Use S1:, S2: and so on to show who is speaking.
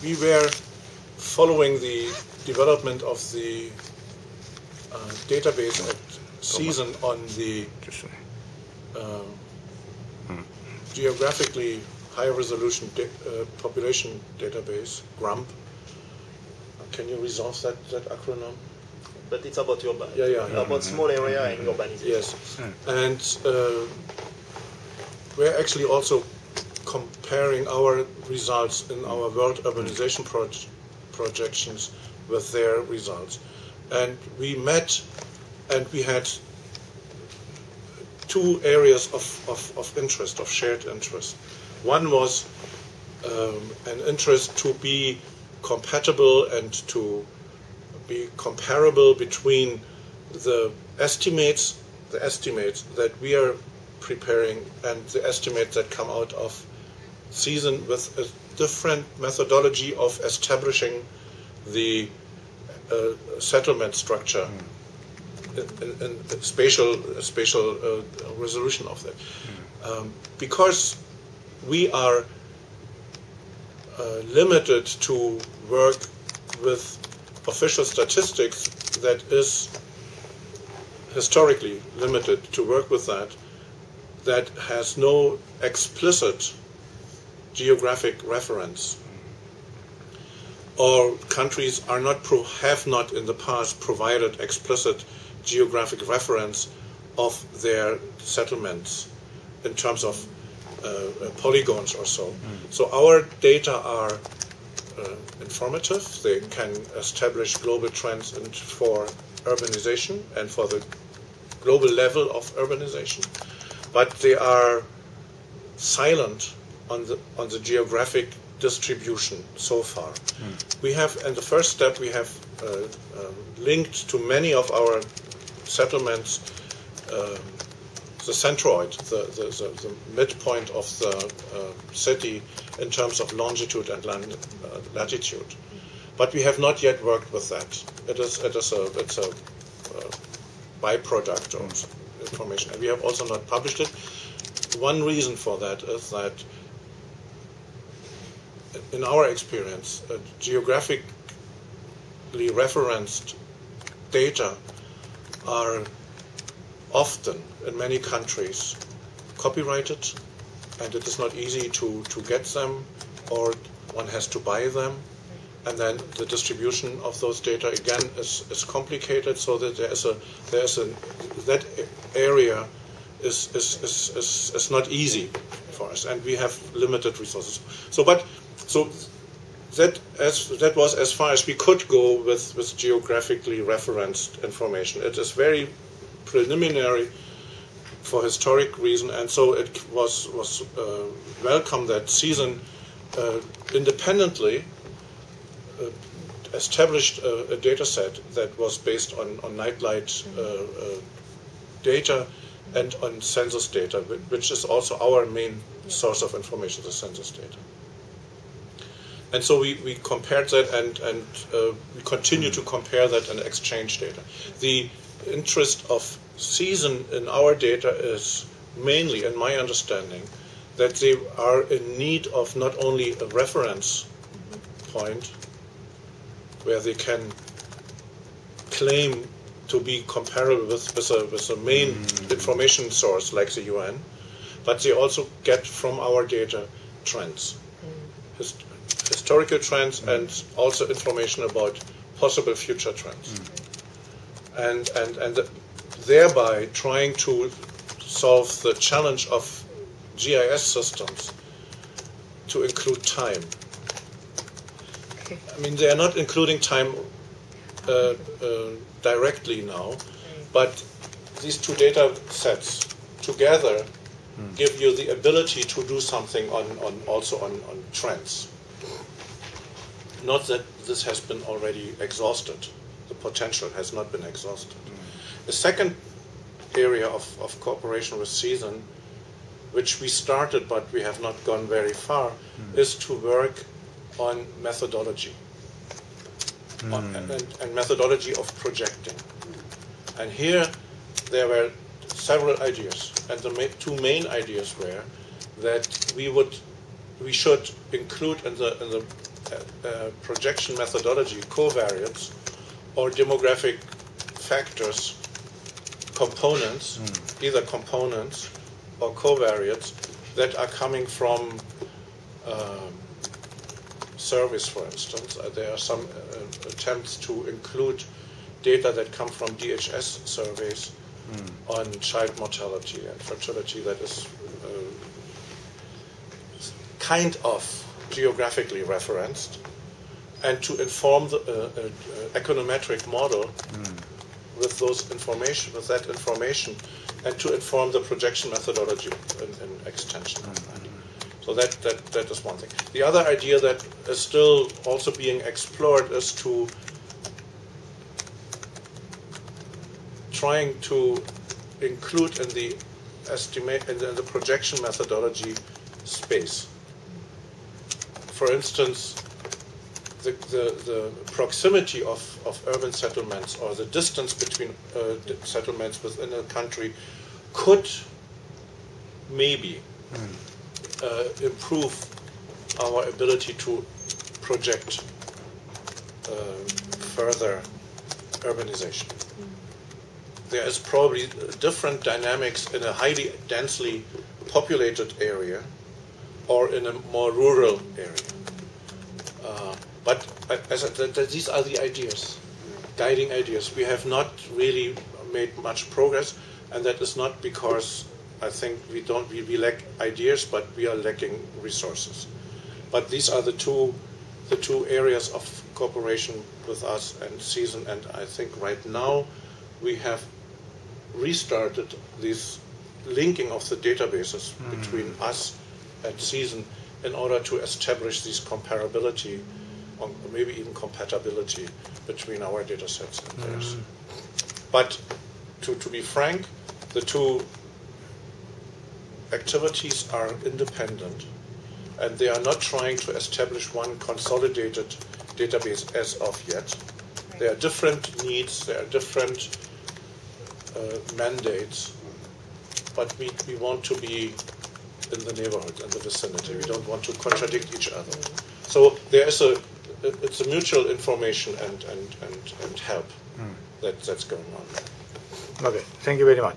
S1: we were following the development of the database at SEASON on the geographically high-resolution population database, GRUMP. Can you resolve that acronym?
S2: But it's about urban.
S1: Yeah.
S2: About small area and urbanization.
S1: Yes, and we're actually also comparing our results in our world urbanization projections with their results. And we met, and we had two areas of interest, of shared interest. One was an interest to be compatible and to be comparable between the estimates that we are preparing and the estimates that come out of SEASON, with a different methodology of establishing the settlement structure and spatial resolution of that. Because we are limited to work with official statistics, that is historically limited to work with that has no explicit geographic reference, or countries are have not in the past provided explicit geographic reference of their settlements in terms of polygons or so. So our data are informative. They can establish global trends for urbanization and for the global level of urbanization, but they are silent on the geographic distribution so far. We have, in the first step, we have linked to many of our settlements the centroid, the midpoint of the city in terms of longitude and latitude. But we have not yet worked with that. It's a byproduct of information, and we have also not published it. One reason for that is that, in our experience, geographically referenced data are often, in many countries, copyrighted, and it is not easy to get them, or one has to buy them, and then the distribution of those data again is complicated, so that that area is not easy for us, and we have limited resources. So that was as far as we could go with geographically referenced information. It is very preliminary for historic reason, and so it was welcome that SEASON independently established a data set that was based on nightlight data and on census data, which is also our main source of information, the census data. And so we compared that, and we continue to compare that and exchange data. The interest of SEASON in our data is mainly, in my understanding, that they are in need of not only a reference point where they can claim to be comparable with a main information source like the UN, but they also get from our data trends, historical trends, and also information about possible future trends, and thereby trying to solve the challenge of GIS systems to include time. I mean, they are not including time directly now, but these two data sets together give you the ability to do something also on trends. Not that this has been already exhausted. The potential has not been exhausted. The second area of cooperation with SEASON, which we started but we have not gone very far, is to work on methodology and methodology of projecting. And here there were several ideas, and the two main ideas were that we should include in the projection methodology, covariates, or demographic factors, components, either components or covariates that are coming from surveys, for instance. There are some attempts to include data that come from DHS surveys on child mortality and fertility that is kind of geographically referenced, and to inform the econometric model with that information, and to inform the projection methodology in extension. So that is one thing. The other idea that is still also being explored is to trying to include in the projection methodology space. For instance, the proximity of urban settlements, or the distance between settlements within a country, could maybe improve our ability to project further urbanization. There is probably different dynamics in a highly densely populated area or in a more rural area. But as I said, these are the ideas, guiding ideas. We have not really made much progress, and that is not because I think we lack ideas, but we are lacking resources. But these are the two areas of cooperation with us and CESAN, and I think right now we have restarted this linking of the databases between us and CESAN in order to establish this comparability, or maybe even compatibility between our data sets and theirs. But to be frank, the two activities are independent, and they are not trying to establish one consolidated database as of yet. There are different needs, there are different mandates, but we want to be in the neighborhood, in the vicinity. We don't want to contradict each other. So there is it's a mutual information and help that's going on.
S3: Okay, thank you very much.